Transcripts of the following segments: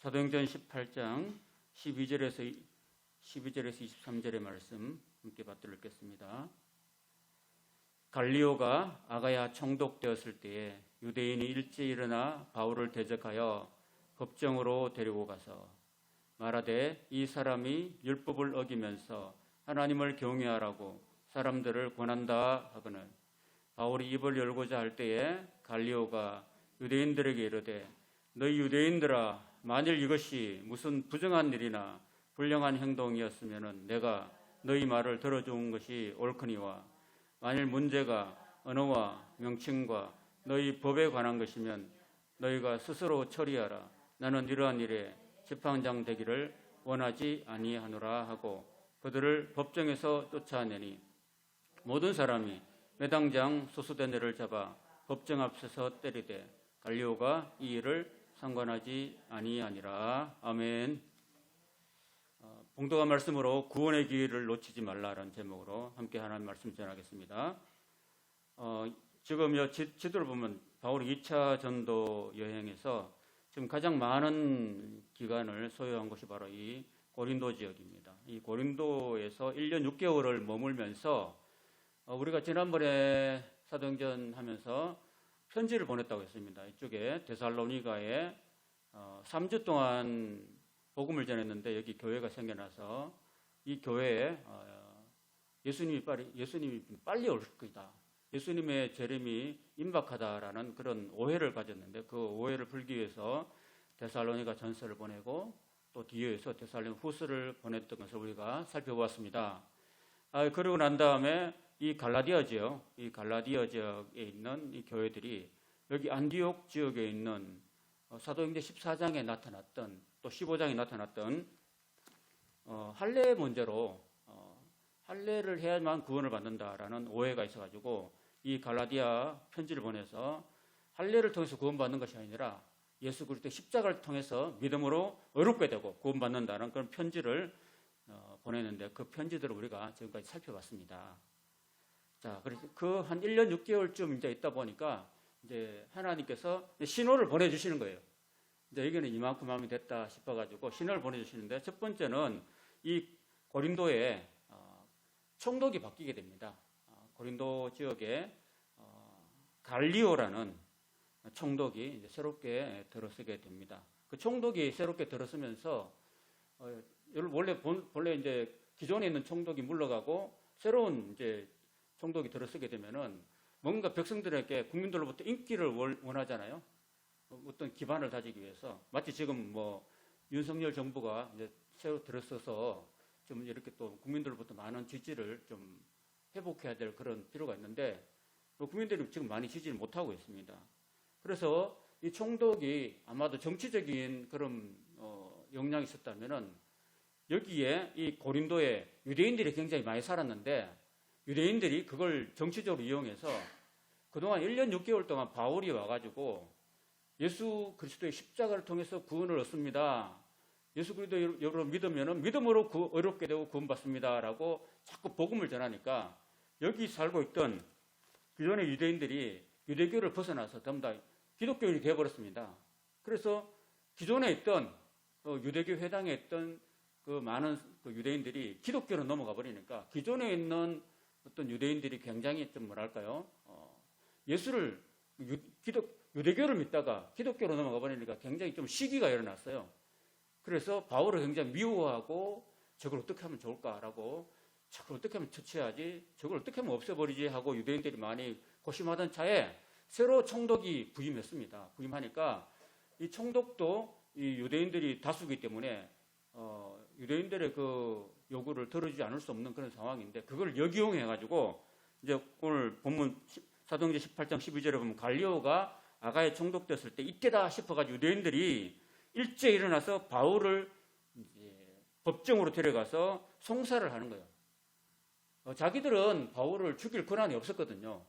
사도행전 18장 12절에서 23절의 말씀 함께 받들어 읽겠습니다. 갈리오가 아가야 총독되었을 때에 유대인이 일제히 일어나 바울을 대적하여 법정으로 데리고 가서 말하되 이 사람이 율법을 어기면서 하나님을 경외하라고 사람들을 권한다 하거늘 바울이 입을 열고자 할 때에 갈리오가 유대인들에게 이르되 너희 유대인들아 만일 이것이 무슨 부정한 일이나 불량한 행동이었으면 내가 너희 말을 들어준 것이 옳거니와 만일 문제가 언어와 명칭과 너희 법에 관한 것이면 너희가 스스로 처리하라. 나는 이러한 일에 재판장 되기를 원하지 아니하노라 하고 그들을 법정에서 쫓아내니 모든 사람이 매당장 소수대녀를 잡아 법정 앞에서 때리되 갈리오가 이 일을 상관하지 아니하니라. 아멘. 봉독한 말씀으로 구원의 기회를 놓치지 말라라는 제목으로 함께 하나님 말씀 전하겠습니다. 지금 지도를 보면 바울이 2차 전도 여행에서 지금 가장 많은 기간을 소요한 곳이 바로 이 고린도 지역입니다. 이 고린도에서 1년 6개월을 머물면서 우리가 지난번에 사도행전 하면서 편지를 보냈다고 했습니다. 이쪽에 데살로니가에 3주 동안 복음을 전했는데 여기 교회가 생겨나서 이 교회에 예수님이 빨리 올 것이다. 예수님의 재림이 임박하다라는 그런 오해를 가졌는데 그 오해를 풀기 위해서 데살로니가 전서를 보내고 또 뒤에서 데살로니가 후서를 보냈던 것을 우리가 살펴보았습니다. 그러고 난 다음에 이 갈라디아 지역에 있는 이 교회들이 여기 안디옥 지역에 있는 사도행전 14장에 나타났던 또 15장에 나타났던 할례 문제로 할례를 해야만 구원을 받는다라는 오해가 있어가지고 이 갈라디아 편지를 보내서 할례를 통해서 구원받는 것이 아니라 예수 그리스도의 십자가를 통해서 믿음으로 의롭게 되고 구원받는다는 그런 편지를 보냈는데 그 편지들을 우리가 지금까지 살펴봤습니다. 자, 그래서 그 한 1년 6개월쯤 이제 있다 보니까 이제 하나님께서 신호를 보내주시는 거예요. 이제 여기는 이만큼 하면 됐다 싶어가지고 신호를 보내주시는데 첫 번째는 이 고린도에 총독이 바뀌게 됩니다. 고린도 지역에 갈리오라는 총독이 이제 새롭게 들어서게 됩니다. 그 총독이 새롭게 들어서면서 원래 이제 기존에 있는 총독이 물러가고 새로운 이제 총독이 들어서게 되면은 뭔가 백성들에게 국민들로부터 인기를 원하잖아요. 어떤 기반을 다지기 위해서 마치 지금 뭐 윤석열 정부가 이제 새로 들어서서 좀 이렇게 또 국민들로부터 많은 지지를 좀 회복해야 될 그런 필요가 있는데 국민들이 지금 많이 지지를 못하고 있습니다. 그래서 이 총독이 아마도 정치적인 그런 역량이 있었다면은 여기에 이 고린도에 유대인들이 굉장히 많이 살았는데 유대인들이 그걸 정치적으로 이용해서 그동안 1년 6개월 동안 바울이 와가지고 예수 그리스도의 십자가를 통해서 구원을 얻습니다. 예수 그리스도를 믿으면 믿음으로 의롭게 되고 구원받습니다라고 자꾸 복음을 전하니까 여기 살고 있던 기존의 유대인들이 유대교를 벗어나서 전부 다 기독교인이 되어버렸습니다. 그래서 기존에 있던 유대교 회당에 있던 그 많은 유대인들이 기독교로 넘어가 버리니까 기존에 있는 어떤 유대인들이 굉장히 좀 뭐랄까요, 예수를 유대교를 믿다가 기독교로 넘어가 버리니까 굉장히 좀 시기가 일어났어요. 그래서 바울을 굉장히 미워하고 저걸 어떻게 하면 좋을까라고 저걸 어떻게 하면 처치해야지, 저걸 어떻게 하면 없애버리지 하고 유대인들이 많이 고심하던 차에 새로 총독이 부임했습니다. 부임하니까 이 총독도 이 유대인들이 다수기 때문에 유대인들의 그 요구를 들어주지 않을 수 없는 그런 상황인데 그걸 역이용해가지고 이제 오늘 본문 사도행전 18장 12절에 보면 갈리오가 아가에 총독됐을 때 이때다 싶어가지고 유대인들이 일제히 일어나서 바울을 이제 법정으로 데려가서 송사를 하는 거예요. 자기들은 바울을 죽일 권한이 없었거든요.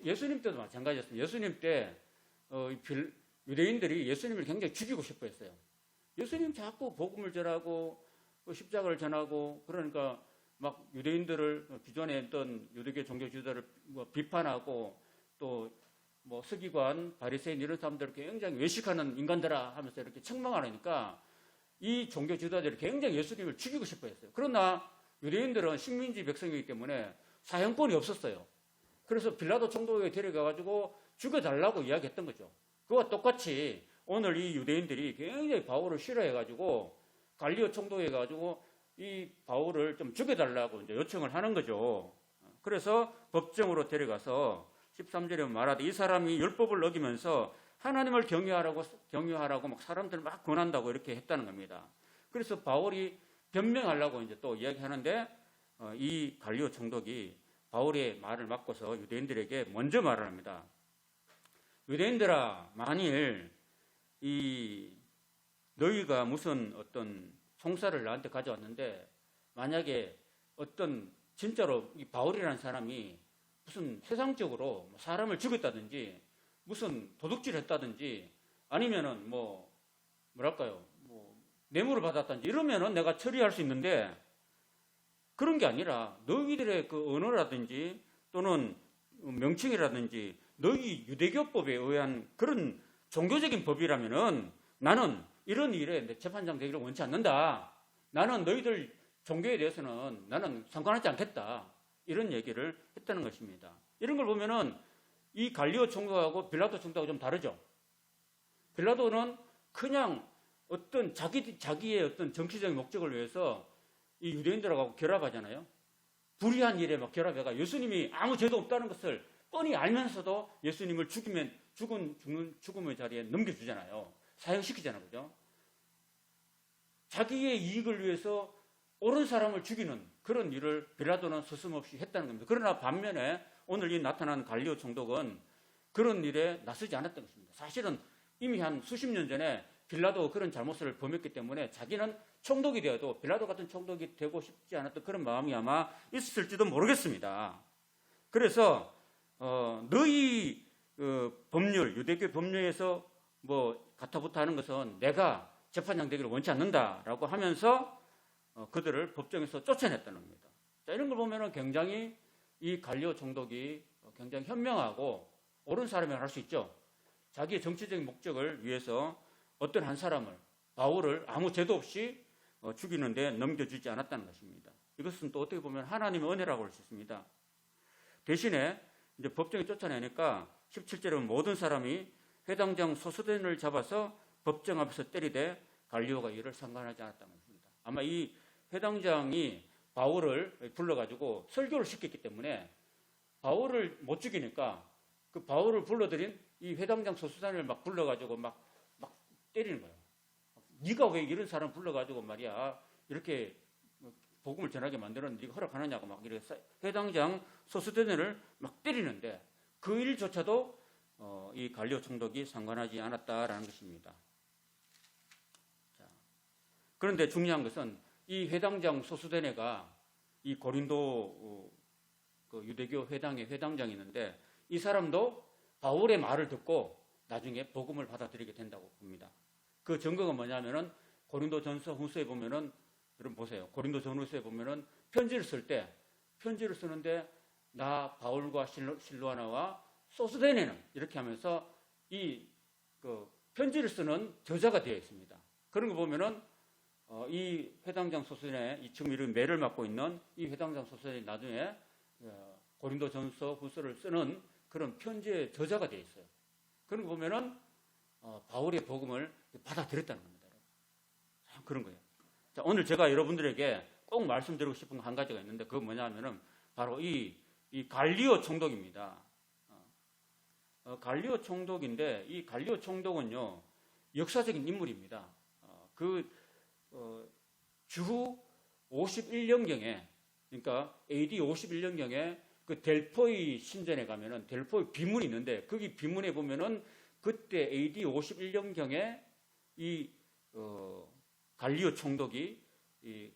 예수님 때도 마찬가지였습니다. 예수님 때 유대인들이 예수님을 굉장히 죽이고 싶어 했어요. 예수님 자꾸 복음을 전하고 십자가를 전하고 그러니까 막 유대인들을 기존에 있던 유대교 종교 지도자를 비판하고 또 뭐 서기관, 바리새인 이런 사람들을 굉장히 외식하는 인간들아 하면서 이렇게 책망하니까 이 종교 지도자들이 굉장히 예수님을 죽이고 싶어 했어요. 그러나 유대인들은 식민지 백성이기 때문에 사형권이 없었어요. 그래서 빌라도 총독에게 데려가가지고 죽여달라고 이야기했던 거죠. 그와 똑같이 오늘 이 유대인들이 굉장히 바울을 싫어해가지고 갈리오 총독에 가지고 이 바울을 좀 죽여달라고 이제 요청을 하는 거죠. 그래서 법정으로 데려가서 13절에 말하되 이 사람이 율법을 어기면서 하나님을 경유하라고 막 사람들 막 권한다고 이렇게 했다는 겁니다. 그래서 바울이 변명하려고 이제 또 이야기하는데 이 갈리오 총독이 바울의 말을 막고서 유대인들에게 먼저 말을 합니다. 유대인들아, 만일 너희가 무슨 어떤 송사를 나한테 가져왔는데 만약에 어떤 진짜로 이 바울이라는 사람이 무슨 세상적으로 사람을 죽였다든지 무슨 도둑질을 했다든지 아니면은 뭐랄까요 뇌물을 받았다든지 이러면은 내가 처리할 수 있는데 그런 게 아니라 너희들의 그 언어라든지 또는 명칭이라든지 너희 유대교법에 의한 그런 종교적인 법이라면은 나는 이런 일에 내 재판장 되기를 원치 않는다. 나는 너희들 종교에 대해서는 나는 상관하지 않겠다. 이런 얘기를 했다는 것입니다. 이런 걸 보면은 이 갈리오 총독하고 빌라도 총독하고 좀 다르죠. 빌라도는 그냥 어떤 자기의 어떤 정치적인 목적을 위해서 이 유대인들하고 결합하잖아요. 불의한 일에 막 결합해가 예수님이 아무 죄도 없다는 것을 뻔히 알면서도 예수님을 죽음의 자리에 넘겨주잖아요. 사형시키잖아요. 그죠? 자기의 이익을 위해서 옳은 사람을 죽이는 그런 일을 빌라도는 서슴없이 했다는 겁니다. 그러나 반면에 오늘 이 나타난 갈리오 총독은 그런 일에 나서지 않았던 것입니다. 사실은 이미 한 수십 년 전에 빌라도가 그런 잘못을 범했기 때문에 자기는 총독이 되어도 빌라도 같은 총독이 되고 싶지 않았던 그런 마음이 아마 있었을지도 모르겠습니다. 그래서 너희 법률, 유대교 법률에서 가타부타 하는 것은 내가 재판장 되기를 원치 않는다라고 하면서 그들을 법정에서 쫓아냈다는 겁니다. 자, 이런 걸 보면은 굉장히 이 갈리오 총독이 굉장히 현명하고 옳은 사람이라고 할 수 있죠. 자기의 정치적인 목적을 위해서 어떤 한 사람을, 바울을 아무 죄도 없이 죽이는데 넘겨주지 않았다는 것입니다. 이것은 또 어떻게 보면 하나님의 은혜라고 할 수 있습니다. 대신에 이제 법정에 쫓아내니까 17절에 모든 사람이 회당장 소스덴을 잡아서 법정 앞에서 때리되 갈리오가 이를 상관하지 않았다는 것입니다. 아마 이 회당장이 바울을 불러가지고 설교를 시켰기 때문에 바울을 못 죽이니까 그 바울을 불러들인 이 회당장 소스단을 막 불러가지고 막 때리는 거예요. 네가 왜 이런 사람 불러가지고 말이야 이렇게 복음을 전하게 만들었는데 네가 허락하느냐고 막 이렇게 회당장 소스단을 막 때리는데 그 일조차도 이 갈리오 총독이 상관하지 않았다라는 것입니다. 자, 그런데 중요한 것은 이 회당장 소스데네가 이 고린도 그 유대교 회당의 회당장이 있는데 이 사람도 바울의 말을 듣고 나중에 복음을 받아들이게 된다고 봅니다. 그 증거가 뭐냐면은 고린도 전서 후서에 보면은 여러분 보세요. 고린도 전후서에 보면은 편지를 쓰는데 나 바울과 실로아나와 소스데네는 이렇게 하면서 그 편지를 쓰는 저자가 되어 있습니다. 그런 거 보면은 이 회당장 소스데네 지금 이런 매를 맡고 있는 이 회당장 소스데네 나중에 고린도 전서 후서를 쓰는 그런 편지의 저자가 되어 있어요. 그런 거 보면은 바울의 복음을 받아들였다는 겁니다. 그런 거예요. 자, 오늘 제가 여러분들에게 꼭 말씀드리고 싶은 한 가지가 있는데 그건 뭐냐면은 바로 이 갈리오 총독입니다. 갈리오 총독인데 이 갈리오 총독은요 역사적인 인물입니다. 주후 51년경에 그러니까 AD 51년경에 그 델포이 신전에 가면은 델포이 비문이 있는데 거기 비문에 보면은 그때 AD 51년경에 이 갈리오 총독이 이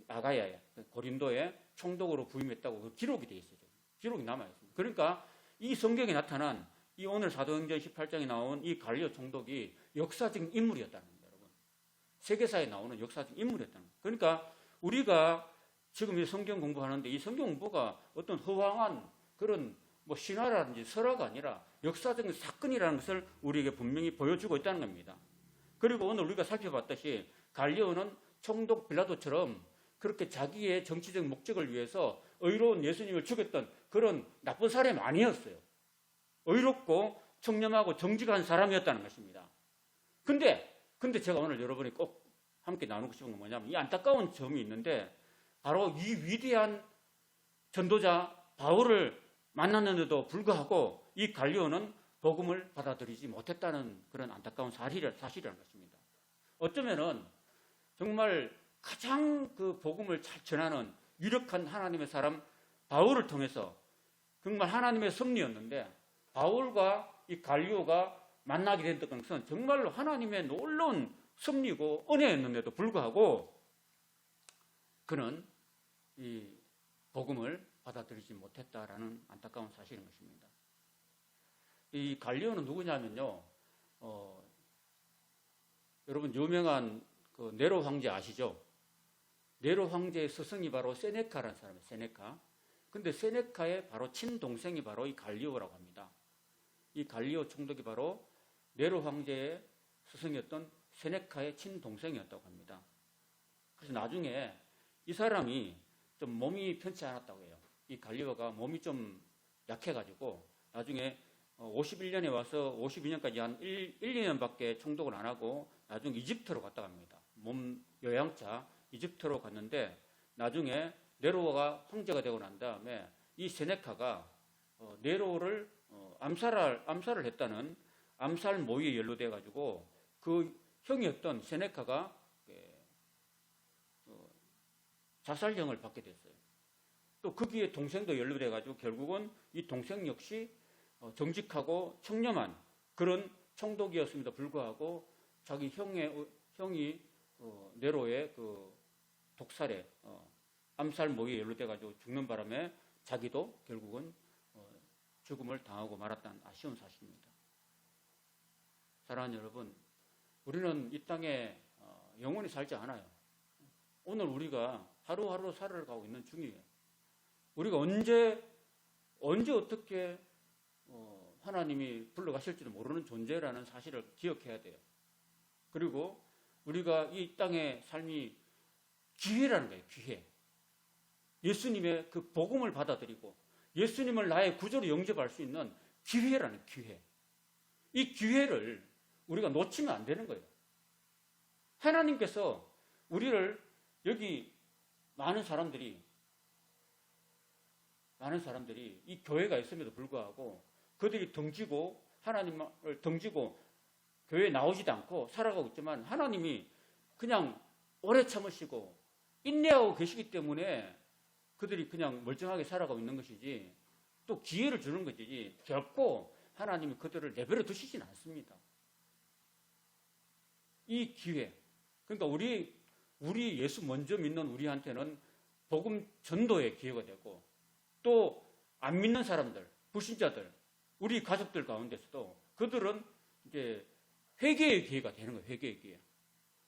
아가야에 고린도에 총독으로 부임했다고 그 기록이 되어 있어요. 기록이 남아 있습니다. 그러니까 이 성경에 나타난 이 오늘 사도행전 18장에 나온 이 갈리오 총독이 역사적인 인물이었다는 겁니다, 여러분. 세계사에 나오는 역사적인 인물이었다는 겁니다. 그러니까 우리가 지금 이 성경 공부하는데 이 성경 공부가 어떤 허황한 그런 뭐 신화라든지 설화가 아니라 역사적인 사건이라는 것을 우리에게 분명히 보여주고 있다는 겁니다. 그리고 오늘 우리가 살펴봤듯이 갈리오는 총독 빌라도처럼 그렇게 자기의 정치적 목적을 위해서 의로운 예수님을 죽였던 그런 나쁜 사람이 아니었어요. 의롭고 청렴하고 정직한 사람이었다는 것입니다. 근데 제가 오늘 여러분이 꼭 함께 나누고 싶은 건 뭐냐면 이 안타까운 점이 있는데 바로 이 위대한 전도자 바울을 만났는데도 불구하고 이 갈리오는 복음을 받아들이지 못했다는 그런 안타까운 사실이라는 것입니다. 어쩌면은 정말 가장 그 복음을 잘 전하는 유력한 하나님의 사람 바울을 통해서 정말 하나님의 섭리였는데 바울과 이 갈리오가 만나게 됐던 것은 정말로 하나님의 놀라운 섭리고 은혜였는데도 불구하고 그는 이 복음을 받아들이지 못했다라는 안타까운 사실인 것입니다. 이 갈리오는 누구냐면요, 여러분 유명한 그 네로 황제 아시죠? 네로 황제의 스승이 바로 세네카라는 사람이에요. 세네카. 근데 세네카의 바로 친동생이 바로 이 갈리오라고 합니다. 이 갈리오 총독이 바로 네로 황제의 스승이었던 세네카의 친동생이었다고 합니다. 그래서 나중에 이 사람이 좀 몸이 편치 않았다고 해요. 이 갈리오가 몸이 좀 약해가지고 나중에 51년에 와서 52년까지 한 1, 2년밖에 총독을 안 하고 나중에 이집트로 갔다 갑니다. 몸 요양차 이집트로 갔는데 나중에 네로가 황제가 되고 난 다음에 이 세네카가 네로를 암살을 했다는 암살 모의에 연루돼 가지고 그 형이었던 세네카가 자살형을 받게 됐어요. 또 거기에 동생도 연루돼 가지고 결국은 이 동생 역시 정직하고 청렴한 그런 총독이었음에도 불구하고 자기 형이 네로의 그 독살에 암살 모의에 연루돼 가지고 죽는 바람에 자기도 결국은 죽음을 당하고 말았다는 아쉬운 사실입니다. 사랑하는 여러분, 우리는 이 땅에 영원히 살지 않아요. 오늘 우리가 하루하루 살아가고 있는 중이에요. 우리가 언제 어떻게 하나님이 불러가실지도 모르는 존재라는 사실을 기억해야 돼요. 그리고 우리가 이 땅의 삶이 기회라는 거예요. 기회. 예수님의 그 복음을 받아들이고 예수님을 나의 구주로 영접할 수 있는 기회라는 기회. 이 기회를 우리가 놓치면 안 되는 거예요. 하나님께서 우리를 여기 많은 사람들이 이 교회가 있음에도 불구하고 그들이 하나님을 등지고 교회에 나오지도 않고 살아가고 있지만 하나님이 그냥 오래 참으시고 인내하고 계시기 때문에 그들이 그냥 멀쩡하게 살아가고 있는 것이지 또 기회를 주는 것이지 결코 하나님이 그들을 내버려 두시진 않습니다. 이 기회, 그러니까 우리 예수 먼저 믿는 우리한테는 복음 전도의 기회가 되고 또 안 믿는 사람들, 불신자들, 우리 가족들 가운데서도 그들은 이제 회개의 기회가 되는 거예요. 회개의 기회.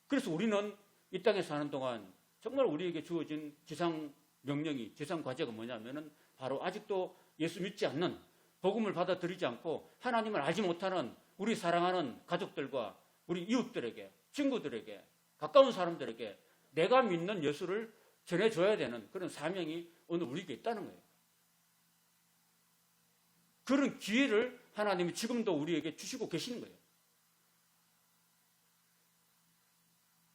그래서 우리는 이 땅에 사는 동안 정말 우리에게 주어진 지상 명령이, 지상 과제가 뭐냐면은 바로 아직도 예수 믿지 않는, 복음을 받아들이지 않고 하나님을 알지 못하는 우리 사랑하는 가족들과 우리 이웃들에게, 친구들에게, 가까운 사람들에게 내가 믿는 예수를 전해줘야 되는 그런 사명이 오늘 우리에게 있다는 거예요. 그런 기회를 하나님이 지금도 우리에게 주시고 계시는 거예요.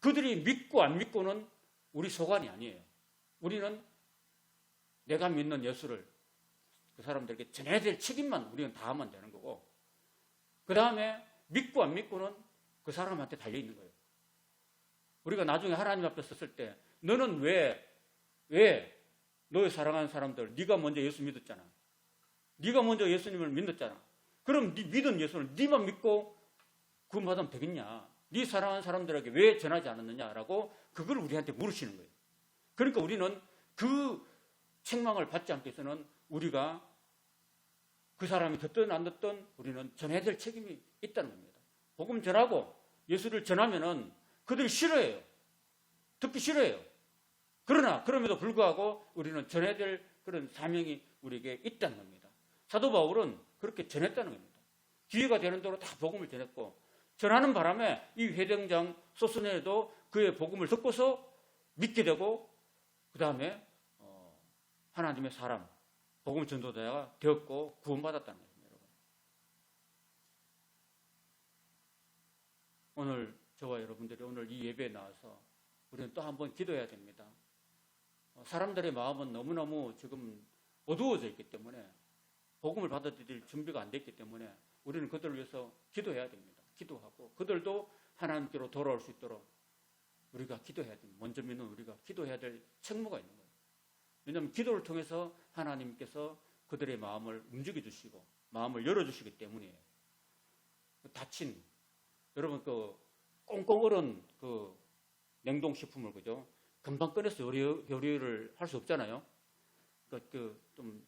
그들이 믿고 안 믿고는 우리 소관이 아니에요. 우리는 내가 믿는 예수를 그 사람들에게 전해야 될 책임만 우리는 다하면 되는 거고, 그 다음에 믿고 안 믿고는 그 사람한테 달려있는 거예요. 우리가 나중에 하나님 앞에 섰을 때 너는 왜 너의 사랑하는 사람들, 네가 먼저 예수 믿었잖아. 네가 먼저 예수님을 믿었잖아. 그럼 네 믿은 예수를 네만 믿고 구원받으면 되겠냐? 네 사랑하는 사람들에게 왜 전하지 않았느냐라고 그걸 우리한테 물으시는 거예요. 그러니까 우리는 그 책망을 받지 않기 위해서는 우리가 그 사람이 듣든 안 듣든 우리는 전해야 될 책임이 있다는 겁니다. 복음 전하고 예수를 전하면은 그들이 싫어해요. 듣기 싫어해요. 그러나 그럼에도 불구하고 우리는 전해야 될 그런 사명이 우리에게 있다는 겁니다. 사도 바울은 그렇게 전했다는 겁니다. 기회가 되는 대로 다 복음을 전했고, 전하는 바람에 이 회당장 소스네도 그의 복음을 듣고서 믿게 되고, 그 다음에 하나님의 사람, 복음 전도자가 되었고 구원받았다는 거예요. 여러분. 오늘 저와 여러분들이 오늘 이 예배에 나와서 우리는 또 한번 기도해야 됩니다. 사람들의 마음은 너무너무 지금 어두워져 있기 때문에, 복음을 받아들일 준비가 안 됐기 때문에 우리는 그들을 위해서 기도해야 됩니다. 기도하고 그들도 하나님께로 돌아올 수 있도록 우리가 기도해야 됩니다. 먼저 믿는 우리가 기도해야 될 책무가 있는 거예요. 왜냐하면 기도를 통해서 하나님께서 그들의 마음을 움직여 주시고 마음을 열어주시기 때문이에요. 다친, 여러분 그 꽁꽁 얼은 그 냉동식품을 그죠? 금방 꺼내서 요리를 할 수 없잖아요. 좀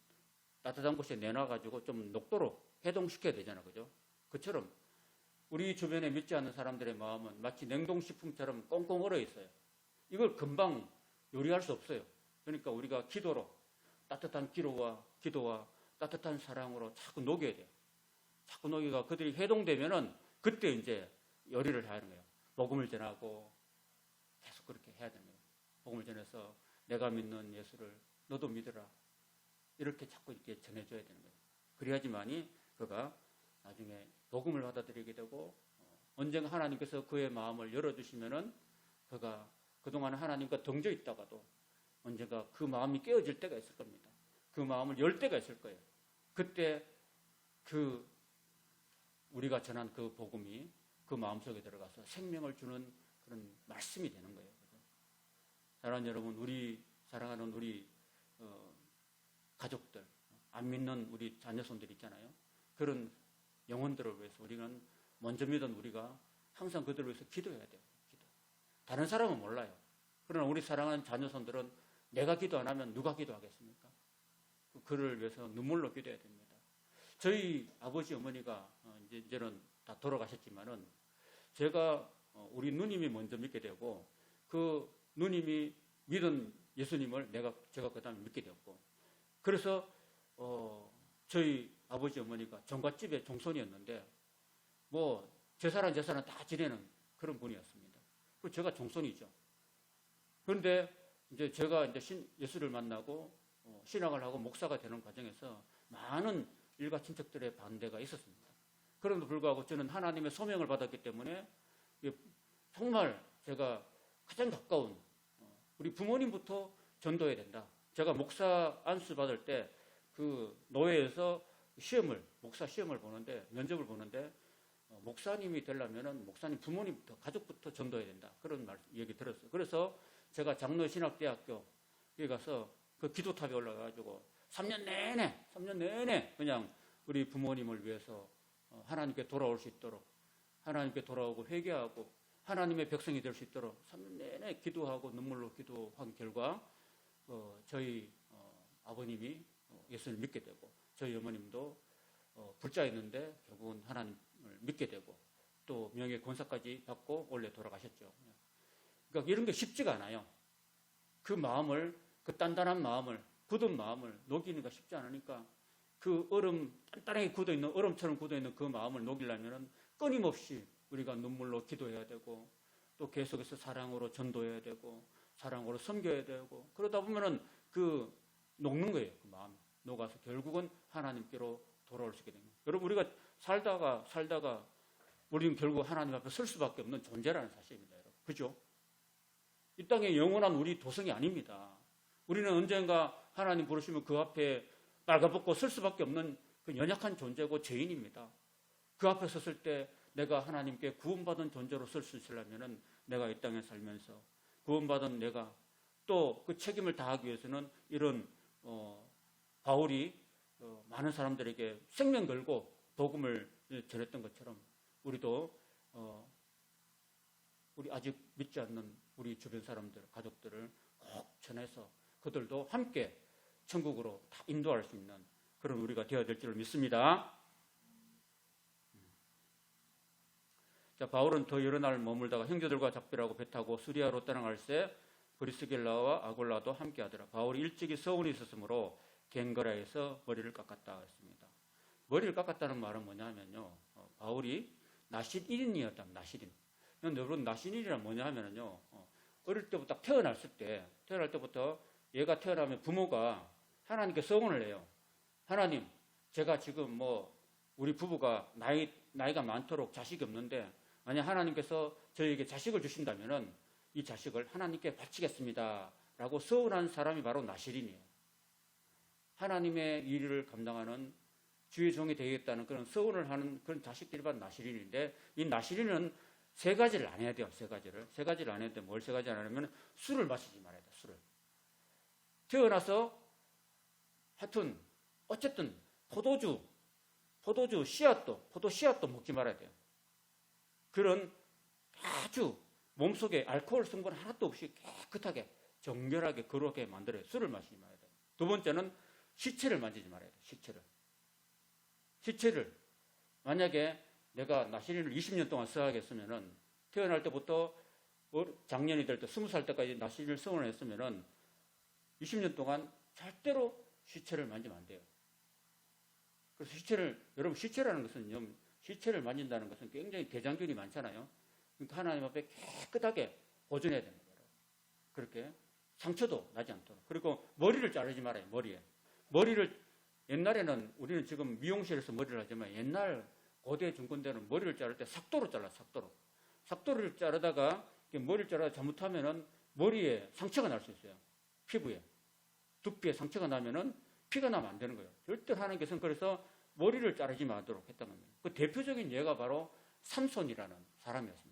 따뜻한 곳에 내놔가지고 좀 녹도록 해동시켜야 되잖아요. 그죠? 그처럼 우리 주변에 믿지 않는 사람들의 마음은 마치 냉동식품처럼 꽁꽁 얼어 있어요. 이걸 금방 요리할 수 없어요. 그러니까 우리가 기도로, 따뜻한 기도와 따뜻한 사랑으로 자꾸 녹여야 돼요. 자꾸 녹이가 그들이 해동되면은 그때 이제 요리를 해야 하는 거예요. 복음을 전하고 계속 그렇게 해야 됩니다. 복음을 전해서 내가 믿는 예수를 너도 믿으라. 이렇게 자꾸 이렇게 전해줘야 되는 거예요. 그래야지만이 그가 나중에 복음을 받아들이게 되고, 언젠가 하나님께서 그의 마음을 열어주시면은 그가 그동안 하나님과 동져 있다가도 언젠가 그 마음이 깨어질 때가 있을 겁니다. 그 마음을 열 때가 있을 거예요. 그때 그 우리가 전한 그 복음이 그 마음속에 들어가서 생명을 주는 그런 말씀이 되는 거예요. 사랑하는 여러분, 우리 사랑하는 우리 가족들, 안 믿는 우리 자녀손들 있잖아요. 그런 영혼들을 위해서 우리는 먼저 믿은 우리가 항상 그들을 위해서 기도해야 돼요. 기도. 다른 사람은 몰라요. 그러나 우리 사랑하는 자녀손들은 내가 기도 안 하면 누가 기도하겠습니까? 그를 위해서 눈물로 기도해야 됩니다. 저희 아버지 어머니가 이제는 다 돌아가셨지만은 제가 우리 누님이 먼저 믿게 되고, 그 누님이 믿은 예수님을 제가 그 다음에 믿게 되었고, 그래서 저희 아버지 어머니가 종갓집의 종손이었는데 뭐 제사랑 다 지내는 그런 분이었습니다. 그리고 제가 종손이죠. 그런데 이제 제가 이제 예수를 만나고 신앙을 하고 목사가 되는 과정에서 많은 일가 친척들의 반대가 있었습니다. 그럼에도 불구하고 저는 하나님의 소명을 받았기 때문에 정말 제가 가장 가까운 우리 부모님부터 전도해야 된다. 제가 목사 안수 받을 때 그 노회에서 목사 시험을 보는데, 면접을 보는데, 목사님이 되려면은 목사님 부모님부터, 가족부터 전도해야 된다. 그런 얘기 들었어요. 그래서 제가 장로신학대학교에 가서 그 기도탑에 올라가가지고 3년 내내 그냥 우리 부모님을 위해서 하나님께 돌아올 수 있도록, 하나님께 돌아오고 회개하고 하나님의 백성이 될 수 있도록 3년 내내 기도하고 눈물로 기도한 결과 저희 아버님이 예수를 믿게 되고, 저희 어머님도 불자였는데 결국은 하나님을 믿게 되고, 또 명예 권사까지 받고 원래 돌아가셨죠. 그러니까 이런 게 쉽지가 않아요. 그 마음을, 그 단단한 마음을, 굳은 마음을 녹이기가 쉽지 않으니까 그 단단하게 굳어있는, 얼음처럼 굳어있는 그 마음을 녹이려면 끊임없이 우리가 눈물로 기도해야 되고, 또 계속해서 사랑으로 전도해야 되고, 사랑으로 섬겨야 되고, 그러다 보면은 녹는 거예요. 그 마음이 녹아서 결국은 하나님께로 돌아올 수 있게 됩니다. 여러분, 우리가 살다가 우리는 결국 하나님 앞에 설 수밖에 없는 존재라는 사실입니다. 여러분. 그죠? 이 땅에 영원한 우리 도성이 아닙니다. 우리는 언젠가 하나님 부르시면 그 앞에 빨가벗고 설 수밖에 없는 그 연약한 존재고 죄인입니다. 그 앞에 섰을 때 내가 하나님께 구원받은 존재로 설 수 있으려면 내가 이 땅에 살면서 구원받은 내가 또 그 책임을 다하기 위해서는 이런 바울이 많은 사람들에게 생명 걸고 복음을 전했던 것처럼 우리도 우리 아직 믿지 않는 우리 주변 사람들, 가족들을 꼭 전해서 그들도 함께 천국으로 다 인도할 수 있는 그런 우리가 되어야 될 줄 믿습니다. 자, 바울은 더 여러 날 머물다가 형제들과 작별하고 배 타고 수리아로 떠나갈새 브리스길라와 아골라도 함께 하더라. 바울이 일찍이 서운이 있었으므로 갱거라에서 머리를 깎았다 했습니다. 머리를 깎았다는 말은 뭐냐면요. 바울이 나실인이었다. 나실인. 여러분 나실인이란 뭐냐 하면요. 어릴 때부터 딱 태어날 때부터 얘가 태어나면 부모가 하나님께 서원을 해요. 하나님, 제가 지금 우리 부부가 나이가 많도록 자식이 없는데 만약 하나님께서 저에게 자식을 주신다면은 이 자식을 하나님께 바치겠습니다. 라고 서원한 사람이 바로 나실인이에요. 하나님의 일을 감당하는 주의 종이 되겠다는 그런 서원을 하는 그런 자식들이 바로 나실인인데 이 나실인은 세 가지를 안 해야 돼요. 세 가지를 안 해야 돼. 뭘 세 가지를 안 하면 술을 마시지 말아야 돼. 술을. 태어나서 하여튼 어쨌든 포도 씨앗도 먹지 말아야 돼요. 그런 아주 몸속에 알코올 성분 하나도 없이 깨끗하게 정결하게 거룩하게 만들어요. 술을 마시지 말아야 돼요. 두 번째는 시체를 만지지 말아야 돼요. 시체를 만약에 내가 나실인을 20년 동안 써야겠으면은 태어날 때부터 작년이 될 때 20살 때까지 나실인을 서원을 했으면은 20년 동안 절대로 시체를 만지면 안 돼요. 그래서 여러분 시체라는 것은요, 시체를 만진다는 것은 굉장히 대장균이 많잖아요. 그러니까 하나님 앞에 깨끗하게 보존해야 되는 거예요. 그렇게 상처도 나지 않도록. 그리고 머리를 자르지 말아요. 머리를 옛날에는 우리는 지금 미용실에서 머리를 하지만 옛날 고대 중건대는 머리를 자를 때 삭도로 잘라. 삭도를 자르다가 머리를 자르다 잘못하면은 머리에 상처가 날 수 있어요. 피부에. 두피에 상처가 나면은 피가 나면 안 되는 거예요. 절대 하나님께서는 그래서 머리를 자르지 마도록 했다는 겁니다. 그 대표적인 예가 바로 삼손이라는 사람이었습니다.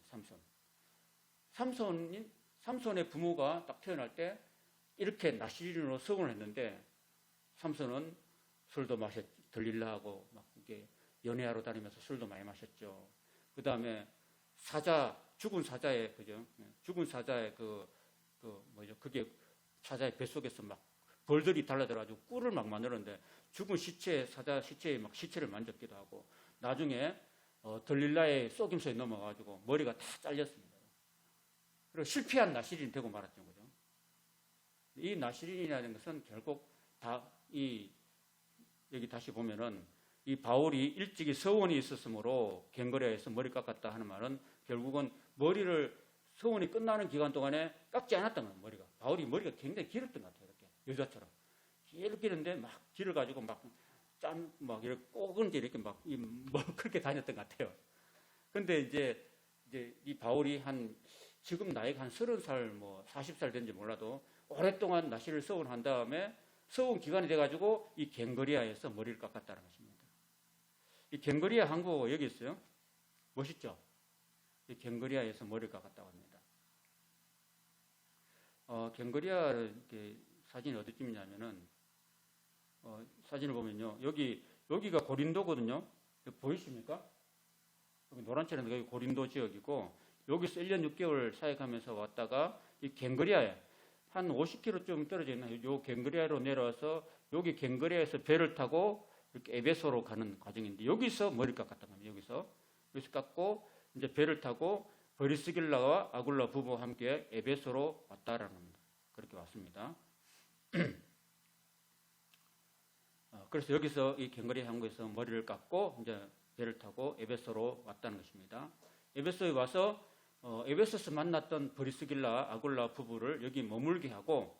삼손의 부모가 딱 태어날 때 이렇게 나실인으로 서원을 했는데 삼손은 술도 들릴라하고 막 이게 연애하러 다니면서 술도 많이 마셨죠. 그 다음에 죽은 사자의 그게 사자의 뱃속에서 막 벌들이 달라들어가지고 꿀을 막 만들었는데 죽은 사자 시체에 막 시체를 만졌기도 하고 나중에 들릴라의 속임수에 넘어가지고 머리가 다 잘렸습니다. 그리고 실패한 나실인이 되고 말았죠. 그죠? 이 나실인이라는 것은 결국 여기 다시 보면은 이 바울이 일찍이 서원이 있었으므로 갱거리아에서 머리 깎았다 하는 말은 결국은 서원이 끝나는 기간 동안에 깎지 않았다는 거예요. 바울이 머리가 굉장히 길었던 것 같아요. 이렇게 여자처럼 길었는데 막 길어가지고 막 이렇게 꼬근지 이렇게 그렇게 다녔던 것 같아요. 근데 이제 이 바울이 지금 나이가 한 30살 40살 된지 몰라도 오랫동안 나실을 서원한 다음에 서원 기간이 돼가지고 이 갱거리아에서 머리를 깎았다는 것입니다. 이 갱거리아 한국어 여기 있어요. 멋있죠? 이 갱거리아에서 머리를 깎았다고 합니다. 갱거리아 사진이 어디쯤이냐면은 사진을 보면요. 여기가 고린도거든요. 보이십니까? 여기 노란색은 여기 고린도 지역이고 여기서 1년 6개월 사역하면서 왔다가 이 갱거리아에 한 50km쯤 떨어져 있는 요 갱거리아로 내려와서 여기 갱거리아에서 배를 타고 이렇게 에베소로 가는 과정인데 여기서 머리를 깎았단 말이에요. 여기서 깎고 이제 배를 타고 브리스길라와 아굴라 부부와 함께 에베소로 왔다라는 겁니다. 그렇게 왔습니다. 그래서 여기서 이 갱거리아 항구에서 머리를 깎고 이제 배를 타고 에베소로 왔다는 것입니다. 에베소에 와서 에베소에서 만났던 브리스길라 아굴라 부부를 여기 머물게 하고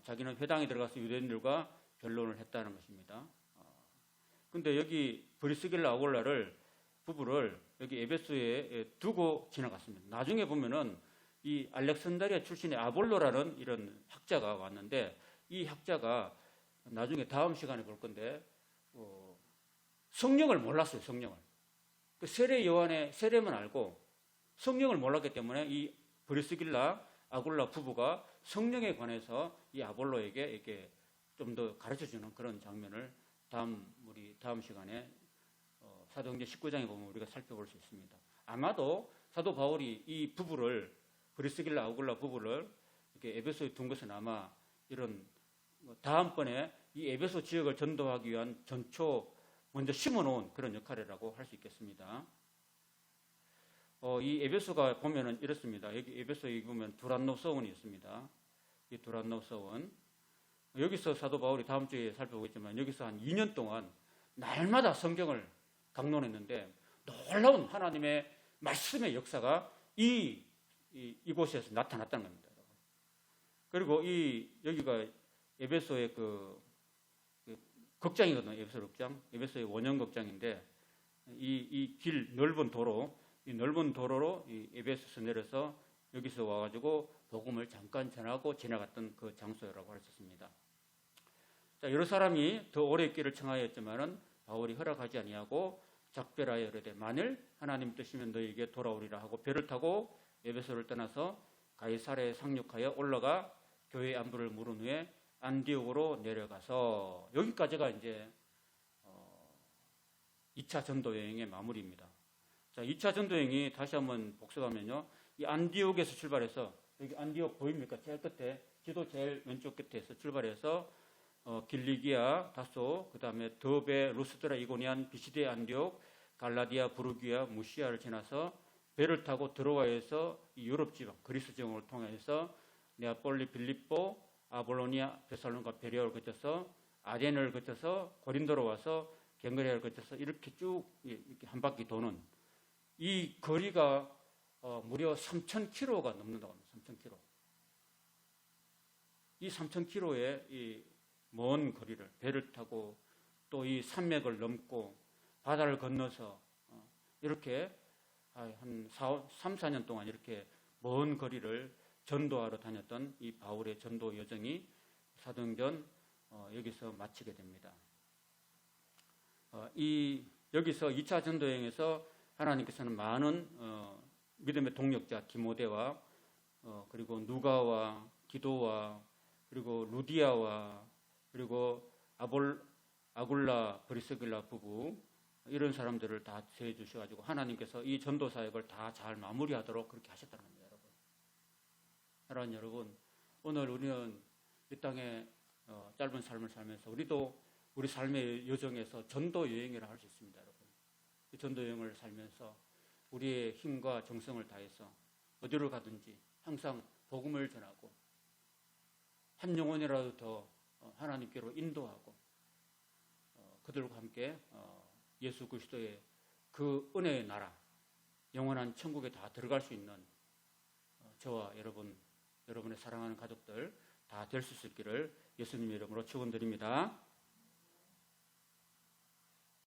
자기는 회당에 들어가서 유대인들과 변론을 했다는 것입니다. 근데 여기 브리스길라 아굴라를 부부를 여기 에베소에 두고 지나갔습니다. 나중에 보면은 이 알렉산드리아 출신의 아볼로라는 이런 학자가 왔는데 이 학자가 나중에 다음 시간에 볼 건데 성령을 몰랐어요. 성령을. 그 세례 요한의 세례만 알고 성령을 몰랐기 때문에 이 브리스길라 아굴라 부부가 성령에 관해서 이 아볼로에게 이렇게 좀 더 가르쳐주는 그런 장면을 다음 시간에 사도행전 19장에 보면 우리가 살펴볼 수 있습니다. 아마도 사도 바울이 이 부부를 브리스길라 아굴라 부부를 이렇게 에베소에 둔 것은 아마 이런 다음번에 이 에베소 지역을 전도하기 위한 전초 먼저 심어놓은 그런 역할이라고 할 수 있겠습니다. 이 에베소가 보면은 이렇습니다. 여기 에베소에 보면 두란노 서원이 있습니다. 이 두란노 서원. 여기서 사도 바울이 다음 주에 살펴보겠지만 여기서 한 2년 동안 날마다 성경을 강론했는데 놀라운 하나님의 말씀의 역사가 이곳에서 나타났다는 겁니다. 그리고 여기가 에베소의 그 극장이거든요. 에베소 극장, 에베소의 원형 극장인데 이 길 넓은 도로, 이 넓은 도로로 이 에베소에서 내려서 여기서 와가지고 복음을 잠깐 전하고 지나갔던 그 장소라고 할 수 있습니다. 자, 여러 사람이 더 오래 있기를 청하였지만은 바울이 허락하지 아니하고 작별하여 이르되 만일 하나님 뜻이면 너에게 돌아오리라 하고 배를 타고 에베소를 떠나서 가이사랴에 상륙하여 올라가 교회 안부를 물은 후에 안디옥으로 내려가서 여기까지가 이제 2차 전도 여행의 마무리입니다. 자, 2차 전도 여행이 다시 한번 복습하면요. 이 안디옥에서 출발해서 여기 안디옥 보입니까? 제일 끝에 지도 제일 왼쪽 끝에서 출발해서 길리기아, 다소, 그 다음에 더베, 루스드라, 이고니안, 비시데, 안디옥, 갈라디아, 부르기아, 무시아를 지나서 배를 타고 드로아에서 이 유럽 지방 그리스 지방을 통해서 네아폴리, 빌립보, 아볼로니아, 베살로니가, 베레아를 거쳐서 아덴을 거쳐서 고린도로 와서 갱그레아를 거쳐서 이렇게 쭉 이렇게 한 바퀴 도는 이 거리가 무려 3,000km가 넘는다고 합니다. 3,000km. 이 3,000km의 이 먼 거리를 배를 타고 또 이 산맥을 넘고 바다를 건너서 이렇게 한 3, 4년 동안 이렇게 먼 거리를 전도하러 다녔던 이 바울의 전도 여정이 사도행전 여기서 마치게 됩니다. 여기서 2차 전도 여행에서 하나님께서는 많은 믿음의 동력자 디모데와 그리고 누가와 기도와 그리고 루디아와 그리고 아굴라 브리스길라 부부 이런 사람들을 다 세워 주셔가지고 하나님께서 이 전도 사역을 다 잘 마무리하도록 그렇게 하셨다는 겁니다, 여러분. 사랑하는 여러분, 오늘 우리는 이 땅에 짧은 삶을 살면서 우리도 우리 삶의 여정에서 전도 여행이라 할 수 있습니다, 여러분. 이 전도 여행을 살면서 우리의 힘과 정성을 다해서 어디로 가든지 항상 복음을 전하고 한 영혼이라도 더 하나님께로 인도하고 그들과 함께 예수 그리스도의 그 은혜의 나라 영원한 천국에 다 들어갈 수 있는 저와 여러분의 사랑하는 가족들 다 될 수 있기를 예수님의 이름으로 축원드립니다.